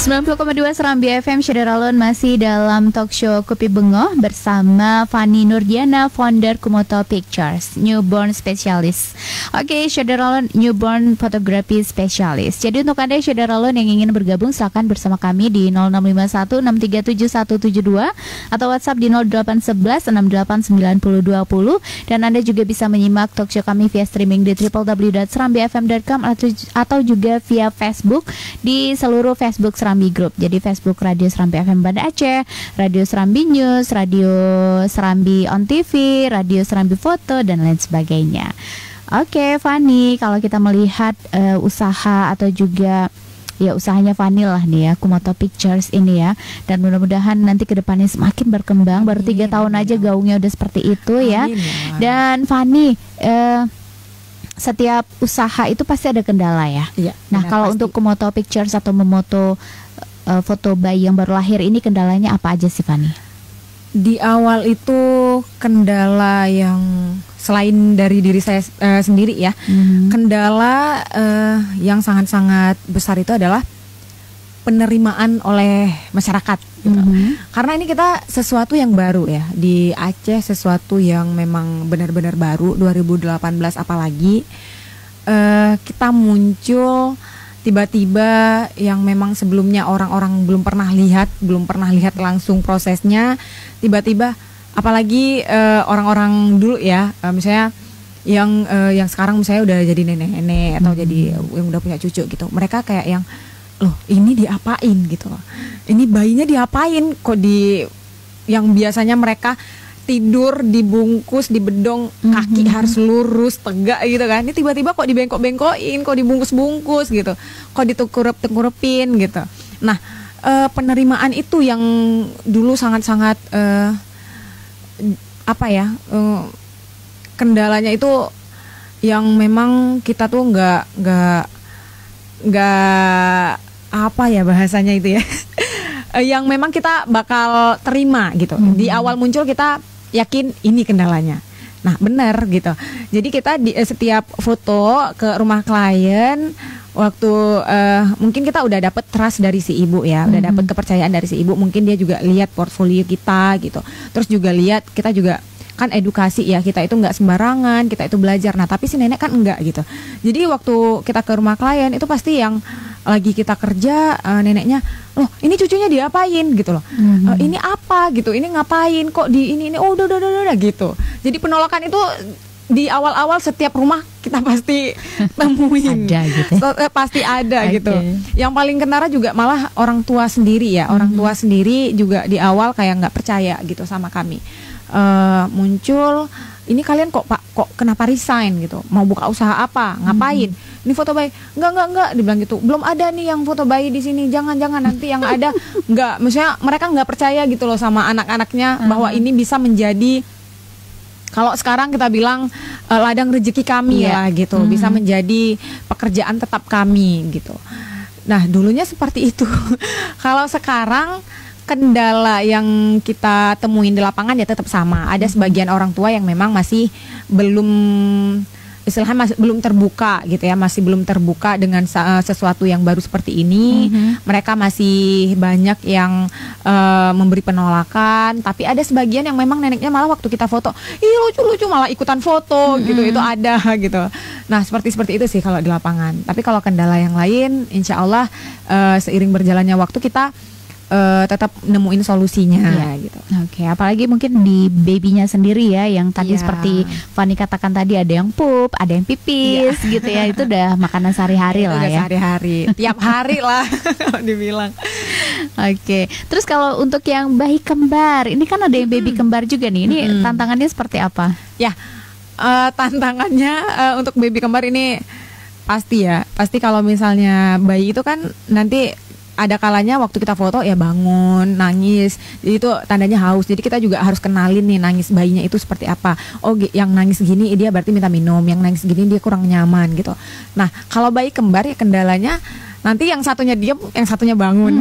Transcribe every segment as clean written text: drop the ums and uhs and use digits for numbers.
90,2 Serambi FM, Syederalun masih dalam talk show Kopi Bengoh bersama Fani Nurdiana, founder Kumoto Pictures, newborn specialist. Oke, Syederalun newborn photography specialist. Jadi untuk Anda Syederalun yang ingin bergabung, silakan bersama kami di 0651 637 172 atau WhatsApp di 0811 689020, dan Anda juga bisa menyimak talk show kami via streaming di www.serambifm.com atau juga via Facebook di seluruh Facebook Serambi Group. Jadi Facebook Radio Serambi FM Banda Aceh, Radio Serambi News, Radio Serambi On TV, Radio Serambi Foto, dan lain sebagainya. Oke, Fani, kalau kita melihat usaha atau juga ya usahanya Fani lah nih ya, Kumoto Pictures ini ya, dan mudah-mudahan nanti kedepannya semakin berkembang. Baru 3 tahun aja gaungnya udah seperti itu ya. Dan Fani, setiap usaha itu pasti ada kendala ya. Iya, nah kalau pasti. untuk Kumoto Pictures atau memoto foto bayi yang baru lahir ini, kendalanya apa aja sih Fani? Di awal itu kendala yang selain dari diri saya sendiri ya, kendala yang sangat-sangat besar itu adalah penerimaan oleh masyarakat gitu. Karena ini kita sesuatu yang baru ya di Aceh, sesuatu yang memang benar-benar baru 2018, apalagi kita muncul tiba-tiba yang memang sebelumnya orang-orang belum pernah lihat langsung prosesnya, tiba-tiba apalagi orang-orang dulu ya, misalnya yang sekarang misalnya udah jadi nenek-nenek atau jadi yang udah punya cucu gitu, mereka kayak yang loh ini diapain gitu loh, ini bayinya diapain kok yang biasanya mereka tidur dibungkus di bedong, kaki harus lurus tegak gitu kan, ini tiba-tiba kok dibengkok-bengkokin, kok dibungkus-bungkus gitu, kok ditengkurep-tengkurepin gitu. Nah penerimaan itu yang dulu sangat-sangat kendalanya itu yang memang kita tuh nggak apa ya bahasanya itu ya yang memang kita bakal terima gitu. Di awal muncul kita yakin ini kendalanya. Nah benar gitu. Jadi kita di setiap foto ke rumah klien, waktu mungkin kita udah dapet trust dari si ibu ya, udah dapet kepercayaan dari si ibu. Mungkin dia juga lihat portfolio kita gitu. Terus juga lihat kita juga kan edukasi ya, kita itu nggak sembarangan, kita itu belajar. Nah tapi si nenek kan enggak gitu. Jadi waktu kita ke rumah klien itu pasti yang lagi kita kerja, neneknya, loh ini cucunya diapain gitu loh, ini apa gitu, ini ngapain kok di ini oh udah gitu. Jadi penolakan itu di awal-awal setiap rumah kita pasti temuin, ada gitu. Pasti ada gitu. Yang paling kentara juga malah orang tua sendiri ya, orang tua sendiri juga di awal kayak nggak percaya gitu sama kami. Muncul ini kalian kok kenapa resign gitu, mau buka usaha apa, ngapain, ini foto bayi, enggak dibilang gitu, belum ada nih yang foto bayi di sini, jangan nanti yang ada enggak, maksudnya mereka nggak percaya gitu loh sama anak-anaknya bahwa ini bisa menjadi, kalau sekarang kita bilang ladang rezeki kami lah gitu, bisa menjadi pekerjaan tetap kami gitu. Nah dulunya seperti itu. Kalau sekarang kendala yang kita temuin di lapangan ya tetap sama. Ada sebagian orang tua yang memang masih belum, istilahnya masih belum terbuka gitu ya, masih belum terbuka dengan sesuatu yang baru seperti ini. Mereka masih banyak yang memberi penolakan. Tapi ada sebagian yang memang neneknya malah waktu kita foto, ih lucu-lucu, malah ikutan foto gitu. Itu ada gitu. Nah seperti itu sih kalau di lapangan. Tapi kalau kendala yang lain, insya Allah seiring berjalannya waktu kita tetap nemuin solusinya gitu. Oke, apalagi mungkin di babynya sendiri ya, yang tadi seperti Fani katakan tadi, ada yang pup, ada yang pipis gitu ya. Itu udah makanan sehari-hari lah ya. Sehari-hari, tiap hari lah dibilang. Oke, terus kalau untuk yang bayi kembar, ini kan ada yang baby kembar juga nih. Ini tantangannya seperti apa? Ya, tantangannya untuk baby kembar ini pasti kalau misalnya bayi itu kan nanti ada kalanya waktu kita foto ya bangun, nangis. Jadi itu tandanya haus. Jadi kita juga harus kenalin nih nangis bayinya itu seperti apa. Oh yang nangis gini dia berarti minta minum, yang nangis gini dia kurang nyaman gitu. Nah kalau bayi kembar ya kendalanya nanti yang satunya diam, yang satunya bangun.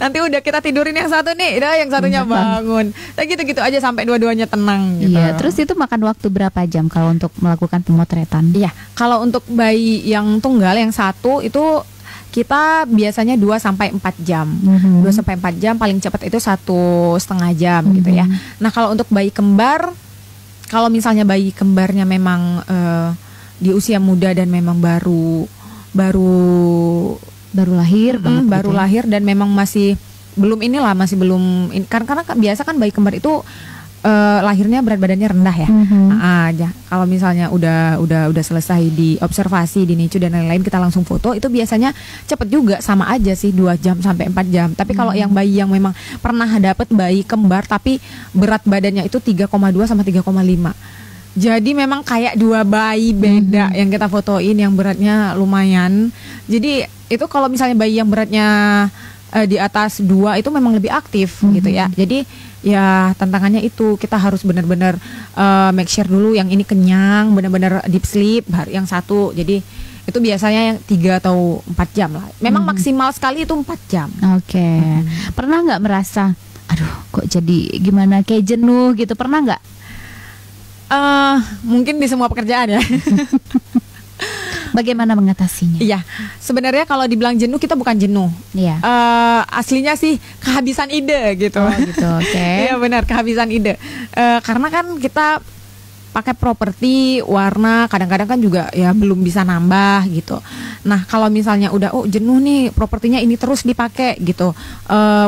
Nanti udah kita tidurin yang satu nih, udah yang satunya bangun. Nah gitu-gitu aja sampai dua-duanya tenang gitu. Iya, terus itu makan waktu berapa jam kalau untuk melakukan pemotretan? Iya, kalau untuk bayi yang tunggal yang satu itu kita biasanya 2 sampai 4 jam. 2 sampai 4 jam, paling cepat itu 1,5 jam gitu ya. Nah, kalau untuk bayi kembar, kalau misalnya bayi kembarnya memang di usia muda dan memang baru lahir banget baru gitu ya. lahir dan memang masih belum karena biasa kan bayi kembar itu lahirnya berat badannya rendah ya. Kalau misalnya udah selesai di observasi di NICU dan lain-lain, kita langsung foto, itu biasanya cepet juga, sama aja sih 2 jam sampai 4 jam. Tapi kalau yang bayi yang memang pernah dapet bayi kembar tapi berat badannya itu 3,2 sama 3,5. Jadi memang kayak 2 bayi beda yang kita fotoin, yang beratnya lumayan. Jadi itu kalau misalnya bayi yang beratnya di atas 2 itu memang lebih aktif gitu ya. Jadi ya tantangannya itu kita harus benar-benar make sure dulu yang ini kenyang, benar-benar deep sleep, baru yang satu. Jadi itu biasanya yang 3 atau 4 jam lah. Memang maksimal sekali itu 4 jam. Oke. Pernah nggak merasa, aduh kok jadi gimana, kayak jenuh gitu, pernah nggak? Mungkin di semua pekerjaan ya. Bagaimana mengatasinya? Iya, sebenarnya kalau dibilang jenuh, kita bukan jenuh. Iya. Aslinya sih kehabisan ide gitu. Oh gitu, oke. Iya benar, kehabisan ide. Karena kan kita pakai properti warna, kadang-kadang kan juga ya belum bisa nambah gitu. Nah, kalau misalnya udah jenuh nih, propertinya ini terus dipakai gitu,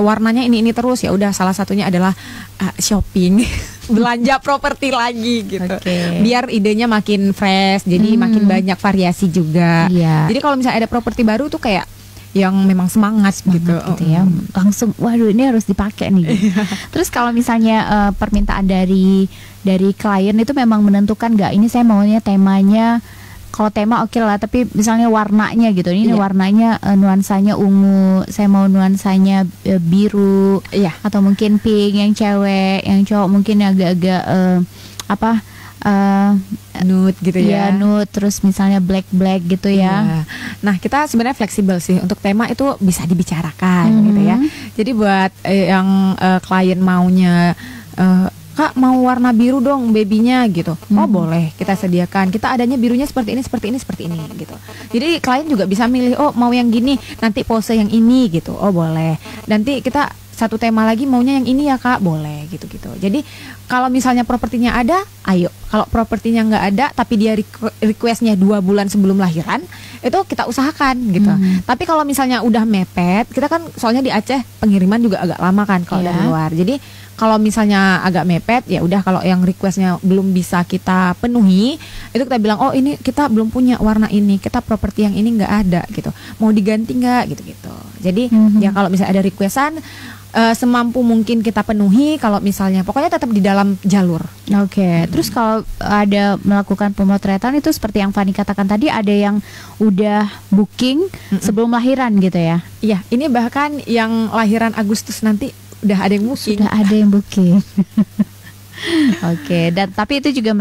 warnanya ini terus, ya udah, salah satunya adalah shopping. Belanja properti lagi gitu. Biar idenya makin fresh, jadi makin banyak variasi juga. Jadi kalau misalnya ada properti baru tuh kayak yang memang semangat gitu ya, langsung waduh ini harus dipakai nih gitu. Terus kalau misalnya permintaan dari klien itu memang menentukan nggak, ini saya maunya temanya, kalau tema oke lah, tapi misalnya warnanya gitu, ini warnanya nuansanya ungu, saya mau nuansanya biru, atau mungkin pink yang cewek, yang cowok mungkin agak-agak nude gitu ya. Nude, terus misalnya black gitu ya. Nah, kita sebenarnya fleksibel sih untuk tema, itu bisa dibicarakan gitu ya. Jadi buat yang klien maunya Kak mau warna biru dong babynya gitu. Oh boleh, kita sediakan. Kita adanya birunya seperti ini gitu. Jadi klien juga bisa milih, oh mau yang gini, nanti pose yang ini gitu. Oh boleh. Nanti kita satu tema lagi maunya yang ini ya Kak, boleh gitu-gitu. Jadi kalau misalnya propertinya ada, ayo. Kalau propertinya nggak ada tapi dia requestnya 2 bulan sebelum lahiran, itu kita usahakan gitu. Tapi kalau misalnya udah mepet, kita kan soalnya di Aceh pengiriman juga agak lama kan kalau dari luar. Jadi kalau misalnya agak mepet, ya udah, kalau yang requestnya belum bisa kita penuhi, itu kita bilang, oh ini kita belum punya warna ini, kita properti yang ini nggak ada gitu, mau diganti nggak gitu-gitu. Jadi ya kalau misalnya ada requestan, semampu mungkin kita penuhi. Kalau misalnya pokoknya tetap di dalam jalur. Terus kalau ada melakukan pemotretan itu seperti yang Fani katakan tadi, ada yang udah booking sebelum lahiran gitu ya? Iya, ini bahkan yang lahiran Agustus nanti udah ada yang booking. Sudah ada yang booking. Dan tapi itu juga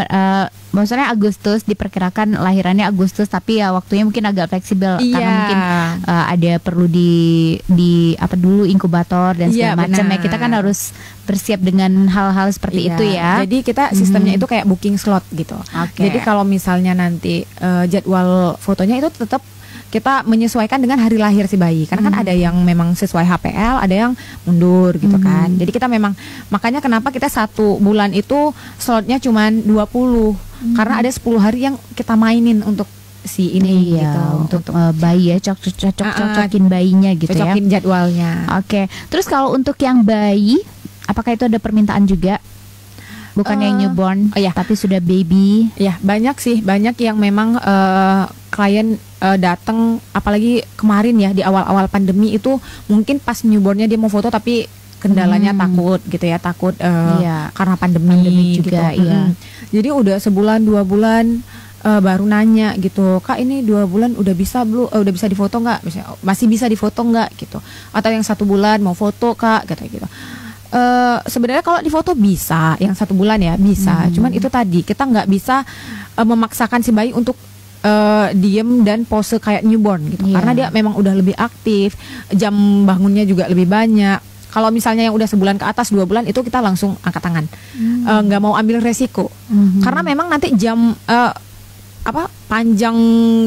maksudnya Agustus, diperkirakan lahirannya Agustus, tapi ya waktunya mungkin agak fleksibel karena mungkin ada perlu di dulu inkubator dan segala macam ya. Kita kan harus bersiap dengan hal-hal seperti itu ya. Jadi kita sistemnya itu kayak booking slot gitu. Jadi kalau misalnya nanti jadwal fotonya itu tetap kita menyesuaikan dengan hari lahir si bayi. Karena kan ada yang memang sesuai HPL, ada yang mundur gitu kan. Jadi kita memang, makanya kenapa kita 1 bulan itu slotnya cuma 20. Karena ada 10 hari yang kita mainin untuk si ini gitu. Untuk bayi ya, cocokin bayinya gitu ya. Cocokin jadwalnya. Terus kalau untuk yang bayi, apakah itu ada permintaan juga? Bukan yang newborn, tapi sudah baby. Ya, banyak sih, banyak yang memang klien datang, apalagi kemarin ya di awal-awal pandemi itu, mungkin pas newbornnya dia mau foto tapi kendalanya takut gitu ya, takut karena pandemi juga gitu. Jadi udah sebulan 2 bulan baru nanya gitu, Kak ini 2 bulan udah bisa belum, udah bisa difoto nggak, misalnya masih bisa difoto nggak gitu, atau yang 1 bulan mau foto Kak, gitu. Sebenarnya kalau difoto bisa, yang 1 bulan ya bisa, cuman itu tadi kita nggak bisa memaksakan si bayi untuk diem dan pose kayak newborn gitu, karena dia memang udah lebih aktif, jam bangunnya juga lebih banyak. Kalau misalnya yang udah sebulan ke atas, 2 bulan, itu kita langsung angkat tangan, nggak mau ambil resiko, karena memang nanti jam panjang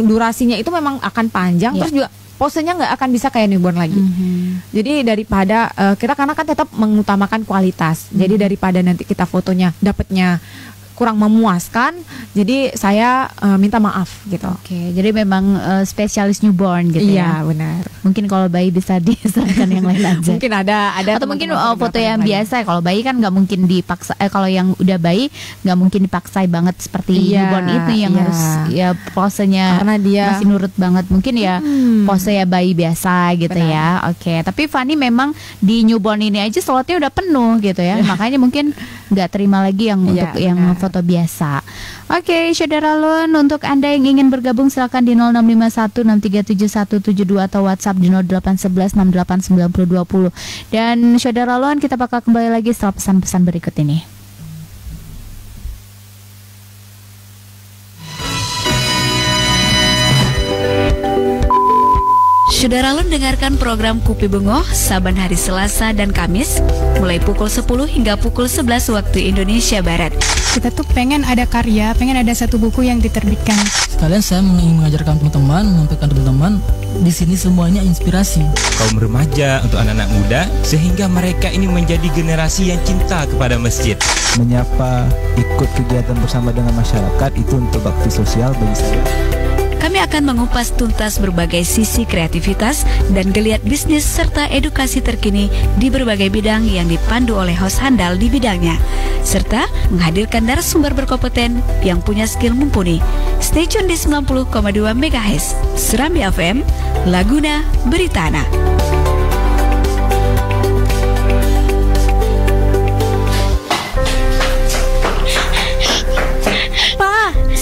durasinya itu memang akan panjang, terus juga posenya nggak akan bisa kayak newborn lagi. Jadi daripada kita karena kan tetap mengutamakan kualitas. Jadi daripada nanti kita fotonya dapatnya kurang memuaskan, jadi saya minta maaf gitu. Oke, jadi memang spesialis newborn gitu ya. Iya, benar. Mungkin kalau bayi bisa diserahkan yang lain aja. Mungkin ada atau mungkin foto yang biasa. Kalau bayi kan nggak mungkin dipaksa. Kalau yang udah bayi nggak mungkin dipaksa banget seperti newborn itu yang harus ya posenya karena dia masih nurut banget. Mungkin ya pose ya bayi biasa gitu ya. Oke, tapi Fanny memang di newborn ini aja slotnya udah penuh gitu ya. Makanya mungkin nggak terima lagi yang untuk yang foto biasa. Oke, Saudara Lun, untuk Anda yang ingin bergabung silakan di 0651637172 atau WhatsApp di 0811689020. Dan Saudara Lun, kita bakal kembali lagi setelah pesan-pesan berikut ini. Saudara Lun dengarkan program Kupi Bengoh saban hari Selasa dan Kamis mulai pukul 10 hingga pukul 11 waktu Indonesia Barat. Kita tuh pengen ada karya, pengen ada satu buku yang diterbitkan. Sekalian saya ingin mengajarkan teman-teman, menyampaikan teman-teman, di sini semuanya inspirasi. Kaum remaja, untuk anak-anak muda, sehingga mereka ini menjadi generasi yang cinta kepada masjid. Menyapa, ikut kegiatan bersama dengan masyarakat, itu untuk bakti sosial bagi saya. Kami akan mengupas tuntas berbagai sisi kreativitas dan geliat bisnis serta edukasi terkini di berbagai bidang yang dipandu oleh host handal di bidangnya, serta menghadirkan narasumber berkompeten yang punya skill mumpuni. Stay tune di 90,2 MHz Serambi FM, Laguna, Beritana.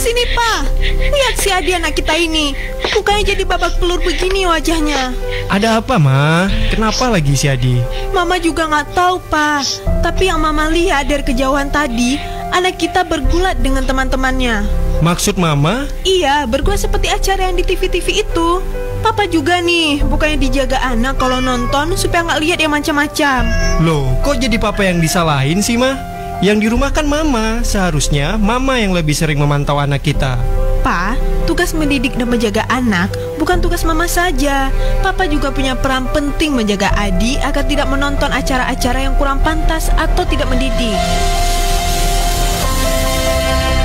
Sini Pa, lihat si Adi anak kita ini. Mukanya jadi babak pelur begini wajahnya. Ada apa Ma? Kenapa lagi si Adi? Mama juga gak tahu Pa. Tapi yang Mama lihat dari kejauhan tadi, anak kita bergulat dengan teman-temannya. Maksud Mama? Iya, bergulat seperti acara yang di TV-TV itu. Papa juga nih, bukannya dijaga anak kalau nonton supaya gak lihat yang macam-macam. Loh, kok jadi Papa yang disalahin sih Ma? Yang di rumah kan Mama, seharusnya Mama yang lebih sering memantau anak kita. Pa, tugas mendidik dan menjaga anak bukan tugas Mama saja. Papa juga punya peran penting menjaga Adi agar tidak menonton acara-acara yang kurang pantas atau tidak mendidik.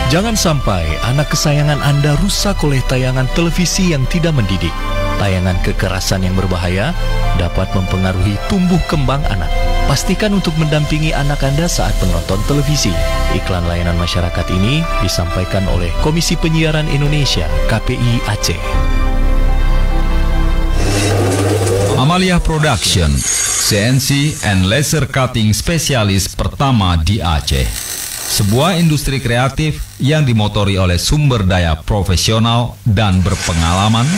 Jangan sampai anak kesayangan Anda rusak oleh tayangan televisi yang tidak mendidik. Tayangan kekerasan yang berbahaya dapat mempengaruhi tumbuh kembang anak. Pastikan untuk mendampingi anak Anda saat menonton televisi. Iklan layanan masyarakat ini disampaikan oleh Komisi Penyiaran Indonesia, KPI Aceh. Amalia Production, CNC and laser cutting spesialis pertama di Aceh. Sebuah industri kreatif yang dimotori oleh sumber daya profesional dan berpengalaman,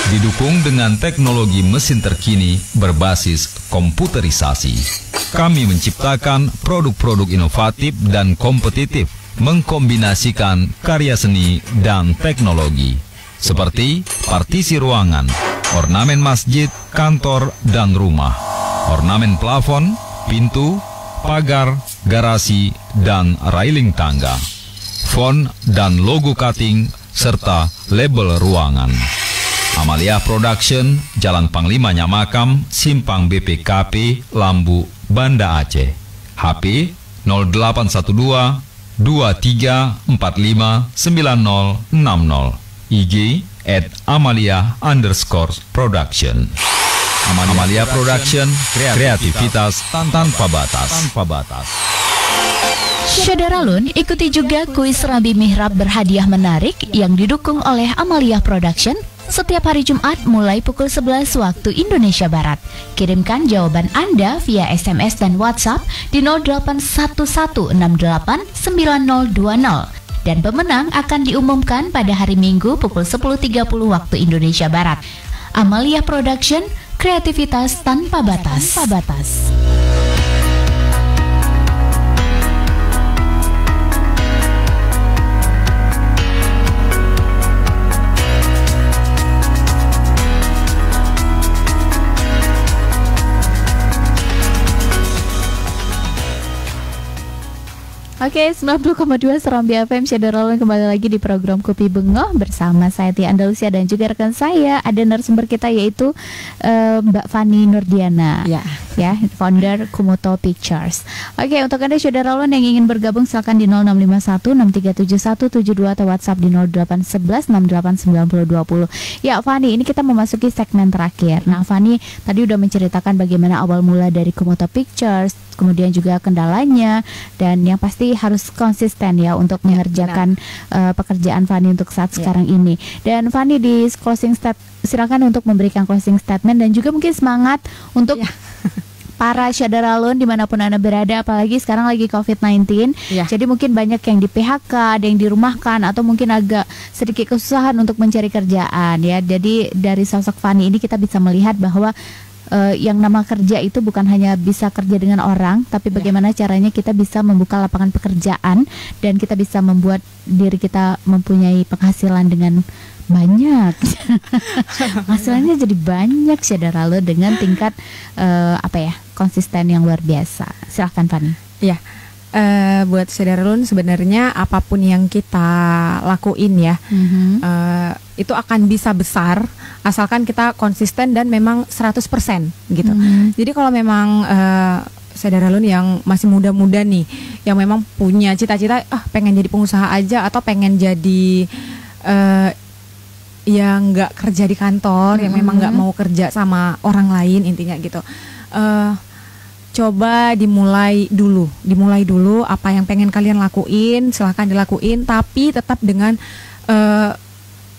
didukung dengan teknologi mesin terkini berbasis komputerisasi. Kami menciptakan produk-produk inovatif dan kompetitif, mengkombinasikan karya seni dan teknologi, seperti partisi ruangan, ornamen masjid, kantor, dan rumah, ornamen plafon, pintu, pagar, garasi, dan railing tangga, font dan logo cutting, serta label ruangan. Amalia Production, Jalan Panglima Nyamakam, Simpang BPKP, Lambu, Banda Aceh. HP 0812 23459060. IG @amalia_production. Amalia Production, kreativitas tanpa batas. Saudara Lun, ikuti juga kuis Rabi Mihrab berhadiah menarik yang didukung oleh Amalia Production setiap hari Jumat mulai pukul 11 waktu Indonesia Barat. Kirimkan jawaban Anda via SMS dan WhatsApp di 0811689020. Dan pemenang akan diumumkan pada hari Minggu pukul 10.30 waktu Indonesia Barat. Amalia Production, kreativitas tanpa batas. Oke, 90,2 Serambi FM Syederalun kembali lagi di program Kopi Bengoh bersama saya Tia Andalusia dan juga rekan saya ada narasumber kita yaitu Mbak Fani Nurdiana, ya, founder Kumoto Pictures. Oke, untuk Anda Syederalun yang ingin bergabung silakan di 0651637172 atau WhatsApp di 0811689020. Ya, Fani, ini kita memasuki segmen terakhir. Nah, Fani tadi udah menceritakan bagaimana awal mula dari Kumoto Pictures, kemudian juga kendalanya, dan yang pasti harus konsisten ya untuk mengerjakan pekerjaan Fani untuk saat sekarang ini. Dan Fani di closing silakan untuk memberikan closing statement dan juga mungkin semangat untuk para Syederalun dimanapun Anda berada, apalagi sekarang lagi COVID-19. Jadi mungkin banyak yang di PHK, ada yang dirumahkan, atau mungkin agak sedikit kesusahan untuk mencari kerjaan ya. Jadi dari sosok Fani ini kita bisa melihat bahwa yang nama kerja itu bukan hanya bisa kerja dengan orang, tapi bagaimana caranya kita bisa membuka lapangan pekerjaan dan kita bisa membuat diri kita mempunyai penghasilan dengan banyak. Hasilnya jadi banyak Syederalun dengan tingkat konsisten yang luar biasa. Silahkan Fani. Ya. Buat Syederalun sebenarnya apapun yang kita lakuin ya, itu akan bisa besar asalkan kita konsisten dan memang 100% gitu. Jadi kalau memang Syederalun yang masih muda-muda nih, yang memang punya cita-cita pengen jadi pengusaha aja atau pengen jadi yang nggak kerja di kantor, yang memang nggak mau kerja sama orang lain intinya gitu. Coba dimulai dulu apa yang pengen kalian lakuin, silahkan dilakuin, tapi tetap dengan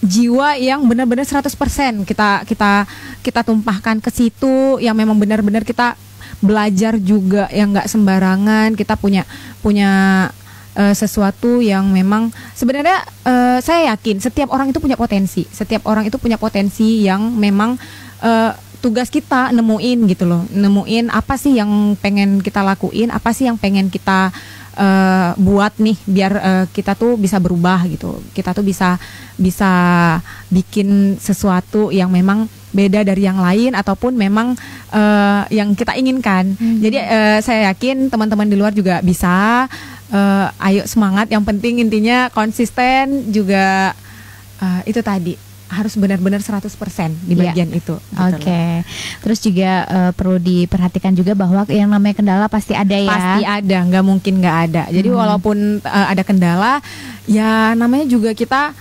jiwa yang benar-benar 100% kita tumpahkan ke situ, yang memang benar-benar kita belajar juga yang nggak sembarangan, kita punya sesuatu yang memang sebenarnya saya yakin setiap orang itu punya potensi yang memang tugas kita nemuin gitu loh, nemuin apa sih yang pengen kita lakuin, apa sih yang pengen kita buat nih biar kita tuh bisa berubah gitu, kita tuh bisa bikin sesuatu yang memang beda dari yang lain ataupun memang yang kita inginkan. Jadi saya yakin teman-teman di luar juga bisa. Ayo semangat, yang penting intinya konsisten juga, itu tadi harus benar-benar 100% di bagian itu. Oke. Terus juga perlu diperhatikan juga bahwa yang namanya kendala pasti ada ya. Pasti ada, nggak mungkin nggak ada. Jadi walaupun ada kendala, ya namanya juga kita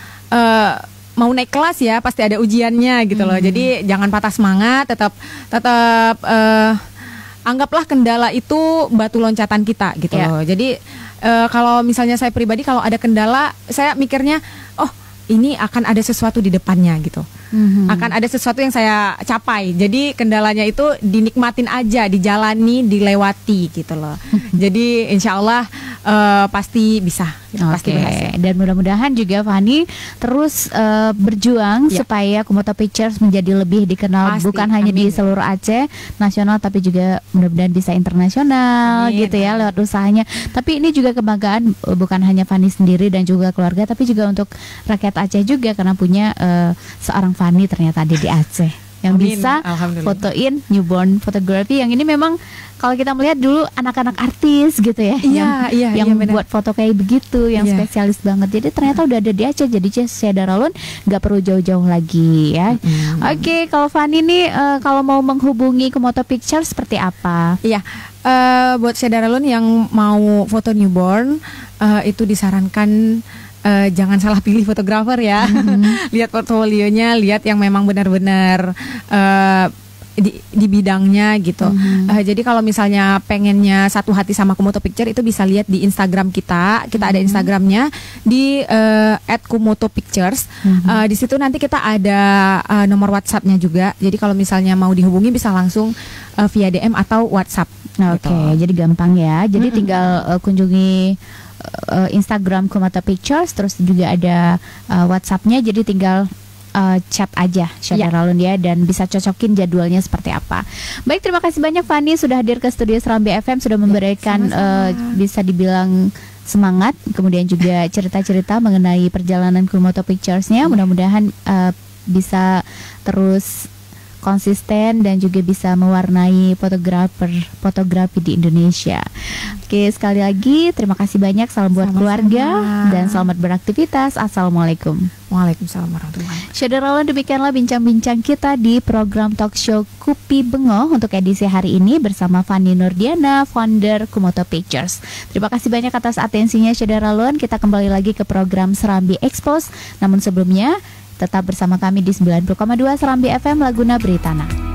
mau naik kelas ya, pasti ada ujiannya gitu loh. Jadi jangan patah semangat, tetap anggaplah kendala itu batu loncatan kita gitu loh. Jadi kalau misalnya saya pribadi kalau ada kendala, saya mikirnya ini akan ada sesuatu di depannya gitu. Akan ada sesuatu yang saya capai. Jadi kendalanya itu dinikmatin aja, dijalani, dilewati gitu loh. Jadi insya Allah pasti bisa, pasti berhasil. Dan mudah-mudahan juga Fani terus berjuang supaya Kumoto Pictures menjadi lebih dikenal, bukan hanya di seluruh Aceh nasional, tapi juga mudah-mudahan bisa internasional gitu ya lewat usahanya. Tapi ini juga kebanggaan bukan hanya Fani sendiri dan juga keluarga, tapi juga untuk rakyat Aceh juga, karena punya seorang Fani ternyata ada di Aceh yang bisa fotoin newborn photography, yang ini memang kalau kita melihat dulu anak-anak artis gitu ya, yang buat foto kayak begitu, yang spesialis banget. Jadi ternyata udah ada di Aceh, jadi Syederalun nggak perlu jauh-jauh lagi ya. Oke, kalau Fani nih kalau mau menghubungi Kumoto Pictures seperti apa? Iya, buat Syederalun yang mau foto newborn itu disarankan jangan salah pilih fotografer ya. Lihat portfolionya, lihat yang memang benar-benar di bidangnya gitu. Jadi kalau misalnya pengennya satu hati sama Kumoto Picture, itu bisa lihat di Instagram kita. Kita ada Instagramnya di @kumotopictures. Di situ nanti kita ada nomor WhatsAppnya juga. Jadi kalau misalnya mau dihubungi bisa langsung via DM atau WhatsApp. Oke, jadi gampang ya. Jadi tinggal kunjungi Instagram Kumoto Pictures, terus juga ada WhatsAppnya, jadi tinggal chat aja Syederalun ya, dan bisa cocokin jadwalnya seperti apa. Baik, terima kasih banyak Fani sudah hadir ke studio Serambi FM, sudah memberikan bisa dibilang semangat, kemudian juga cerita-cerita mengenai perjalanan Kumoto Pictures-nya. Mudah-mudahan bisa terus konsisten dan juga bisa mewarnai fotografi di Indonesia. Oke, sekali lagi terima kasih banyak. Salam buat keluarga dan selamat beraktivitas. Assalamualaikum. Waalaikumsalam warahmatullahi wabarakatuh. Saudara, demikianlah bincang-bincang kita di program talk show Kupi Bengo untuk edisi hari ini bersama Fani Nurdiana, founder Kumoto Pictures. Terima kasih banyak atas atensinya, saudara. Kita kembali lagi ke program Serambi Expose. Namun sebelumnya tetap bersama kami di 90,2 Serambi FM Laguna Beritana.